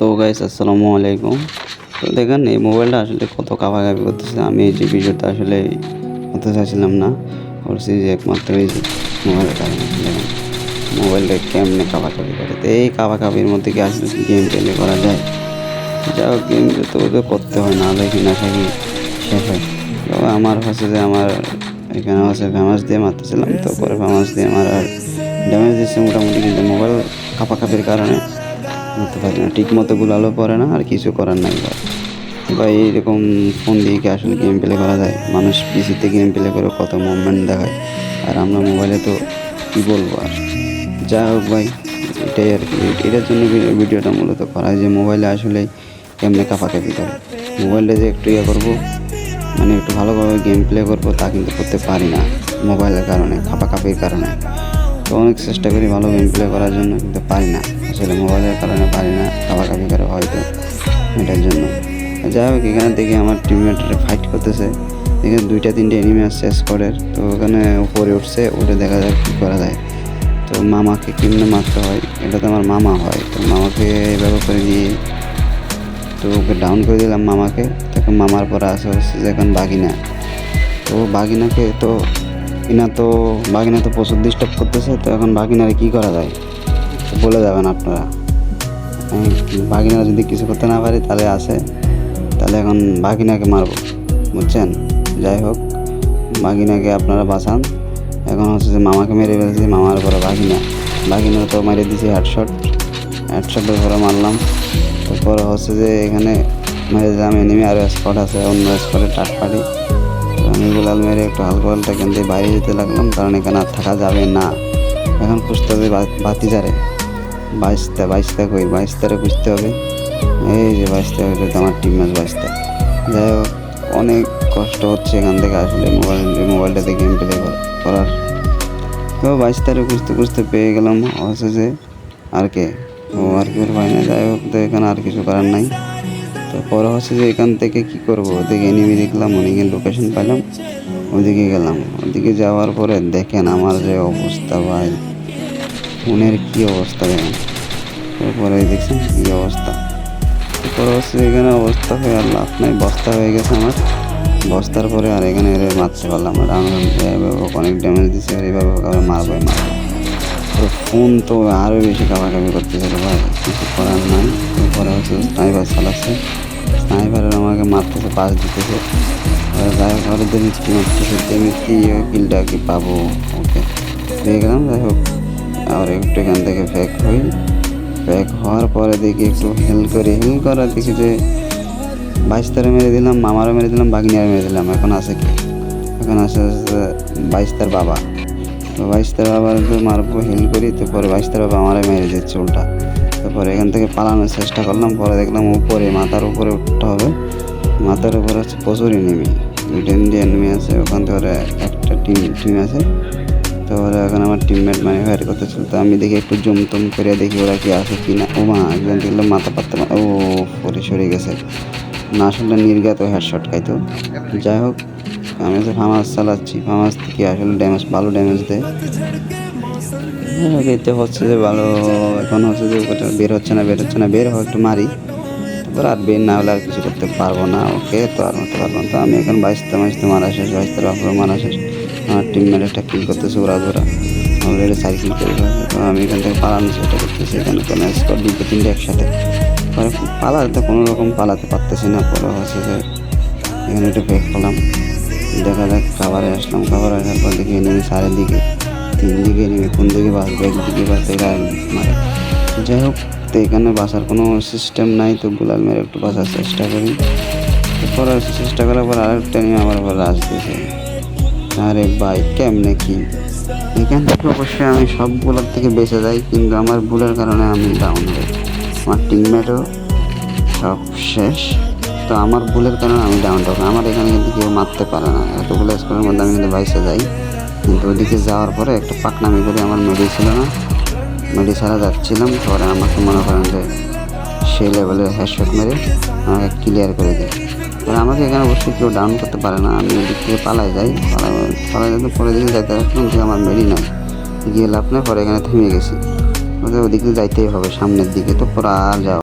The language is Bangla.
তো গাইস আসসালামু আলাইকুম। তো দেখেন এই মোবাইলটা আসলে কত কাভাকাভি করতেছে। আমি এই যে ভিডিওটা আসলে হতে চাইছিলাম না, করছি যে একমাত্র এই যে মোবাইলের কারণে। দেখেন মোবাইলটা কেমনে কাভাকাভি করে। তো এই কাভাকাভির মধ্যে কি আসলে গেম প্লে করা যায়? যা হোক গেম তো করতে হয়, না হলে কিনা থাকি শেষ হয়। তো আমার হচ্ছে যে আমার এখানে হচ্ছে ফেমাস দিয়ে মারতেছিলাম, তো পরে ফেমাস দিয়ে আমার আর ড্যামেজ দিচ্ছে মোটামুটি, কিন্তু মোবাইল কাপাকাপির কারণে করতে পারি না, ঠিক মতো গুলালো পড়ে না, আর কিছু করার নাই ভাই। ভাই এইরকম ফোন দিয়ে কি আসলে গেম প্লে করা যায়? মানুষ পিসিতে গেম প্লে করে কত মুভমেন্ট দেখায়, আর আমরা মোবাইলে তো কী বলবো আর। যা হোক ভাই, এটাই আর কি, এটার জন্য ভিডিওটা মূলত করা হয় যে মোবাইলে আসলে কেমনে কাপাকাপি করে। মোবাইলে যে একটু ইয়ে করবো, মানে একটু ভালোভাবে গেম প্লে করবো, তা কিন্তু করতে পারি না মোবাইলের কারণে, কাপাকাপির কারণে। তো অনেক চেষ্টা করি ভালো গেম প্লে করার জন্য, কিন্তু পারি না আসলে, মোবাইলের কারণে পারি না, কাপাকাপি করে হয়তো এটার জন্য। যাই হোক, এখানে দেখি আমার টিমমেটরা ফাইট করতেছে, এখানে 2-3টে এনিমি আসছে স্কোয়াডের। তো ওখানে উপরে উঠছে, উঠে দেখা যাক কী করা যায়। তো মামাকে কেমনে মারতে হয়, এটা তো আমার মামা হয়, তো মামাকে এভাবে করে দিয়ে তো ওকে ডাউন করে দিলাম মামাকে। তখন মামার পরে আসে হচ্ছে যে এখন বাগিনা। তো বাগিনাকে তো বাগিনা তো প্রচুর ডিস্টার্ব করতেছে। তো এখন বাগিনারে কী করা যায় তো বলে যাবেন আপনারা। বাগিনারা যদি কিছু করতে না পারি তাহলে এখন বাগিনাকে মারবো, বুঝছেন? যাই হোক, বাগিনাকে আপনারা বাঁচান। এখন হচ্ছে যে মামাকে মেরে ফেলছি, মামার পরে বাগিনা তো মেরে দিয়েছি হেডশটের পরে মারলাম। তারপরে হচ্ছে যে এখানে মেরে দিলাম এনিমি, আরও স্পট আছে অন্য স্পটে টাট পাটি। আমি গুলাল মেরে একটু হালকা এখান থেকে বাইরে যেতে লাগলাম, কারণ এখানে আর থাকা যাবে না। এখন খুঁজতে হবে বাতিজারে, বাইশটারে খুঁজতে হবে। এই যে বাইশটা, এটা তো আমার টিম ম্যাচ বাইশটা। যাই হোক, অনেক কষ্ট হচ্ছে এখান থেকে আসলে মোবাইলটাতে গেম প্লে করার। তো বাইশটারে খুঁজতে পেয়ে গেলাম হচ্ছে যে আর কি পাই না। যাই হোক, তো এখানে আর কিছু করার নাই। তো পরে হচ্ছে যে এখান থেকে কী করবো, ওদিকে এনিমি দেখলাম, ওদিকে লোকেশন পাইলাম, ওদিকে গেলাম। ওদিকে যাওয়ার পরে দেখেন আমার যে অবস্থা ভাই, ফোনের কী অবস্থা দেখেন। তারপরে দেখছেন কী অবস্থা। তারপরে হচ্ছে এখানে অবস্থা হয়ে আর লাভ নাই, বস্তা হয়ে গেছে আমার। বস্তার পরে আর এখানে মারতে পারলাম না, অনেক ড্যামেজ দিচ্ছে, আর এইভাবে মারবো। তো ফোন তো আরও বেশি কাভাকাভি করতেছিল ভাই, কিছু করার নাই। তারপরে হচ্ছে স্নাইপার চালাচ্ছে, স্নাইপারের আমাকে মারতেছে, পাশ দিতেছে। যাই হোক, আরও মিষ্টি মারতেছে, মিষ্টি কিলটা কি পাবো, ওকে পেয়ে গেলাম। যাই হোক, আর একটু এখান থেকে ফেক হওয়ার পরে দেখি একটু হেল করা দেখি যে বাইশটারে মেরে দিলাম, মামারও মেরে দিলাম, বাগিনিয়ার মেরে দিলাম। এখন আছে কি, এখন আছে বাইশটার বাবা। তো বাইশটার বাবার মারবো হিল করি, তারপরে বাইশটার বাবা আমারে মেরে দিচ্ছে উল্টা। তারপরে এখান থেকে পালানোর চেষ্টা করলাম, পরে দেখলাম মাথার উপরে উঠতে হবে। মাথার উপরে হচ্ছে প্রচুর এনিমি, 2টা এনিমি আছে, ওখান থেকে একটা টিম আছে। তো ওরা এখন আমার টিমমেট মানে ফায়ার করতেছিল। তো আমি দেখি একটু জুম করে দেখি ওরা কি আছে কি না। ও মা, একজন দেখলাম মাথা পাততে পরে সরে গেছে, না আসলে নির্ঘাত হেডশট খাইতো। যাই হোক, আমি তো ফামাস চালাচ্ছি, ফামাস থেকে আসলে ভালো ড্যামেজ দেয়। এতে হচ্ছে যে ভালো, এখন হচ্ছে যে বের হচ্ছে না, বের হয় একটু মারি, তারপর আর বের না হলে আর কিছু করতে পারবো না, ওকে তো আর মারতে পারবো না। তো আমি এখন বাইশটা মারা শেষ, বাইশটার বাপরে মারা শেষ। আমার টিমমেট একটা কিল করতেছে, ওরা অলরেডি সাইকেল করে ফেলছে। তো আমি এখান থেকে পালানোর চেষ্টা করতেছি, এখানে কোনো স্কোয়াড 2-3টে একসাথে। পরে কোনো রকম পালাতে পারতেছি না। পরে হচ্ছে যে এখানে একটু ব্রেক পেলাম, দেখা যাক খাবারে আসলাম। খাবার আসার পর দেখি এনিমি চারিদিকে, 3 দিকে এনিমি, কোন দিকে বাঁচবে, একদিকে বাঁচতে মারে। যাই হোক, তো এখানে বাঁচার কোনো সিস্টেম নাই, তো গুলাল মেরে একটু বাঁচার চেষ্টা করি। পরে চেষ্টা করার পর আরেকটা এনিমি আমার উপর আসতেছে। আরে ভাই, কেমনে কি এখান থেকে অবশ্যই আমি সবগুলোর থেকে বেঁচে যাই, কিন্তু আমার ভুলের কারণে আমি ডাউন হই, আমার টিমমেটও সব শেষ। তো আমার ভুলের কারণে আমি ডাউন হই, আমার এখানে কিন্তু কেউ মারতে পারে না। এতগুলো স্কোরের মধ্যে আমি কিন্তু বাইসে যাই, কিন্তু ওদিকে যাওয়ার পরে একটা পাকনামি করে আমার মেডি ছিল না, মেডি ছাড়া যাচ্ছিলাম। পরে আমাকে মনে করেন যে সেই লেভেলের হেডশট মেরে আমাকে ক্লিয়ার করে দেয়। পরে আমাকে এখানে অবশ্যই কেউ ডাউন করতে পারে না, আমি ওদিক থেকে পালাই যাই যেতে, পরে দিকে যাইতে আসলাম যে আমার মেডি নাই, গিয়ে লাভ নেই। পরে এখানে থেমে গেছি, ওদিকে যাইতেই হবে সামনের দিকে, তো পরে আর যাওয়া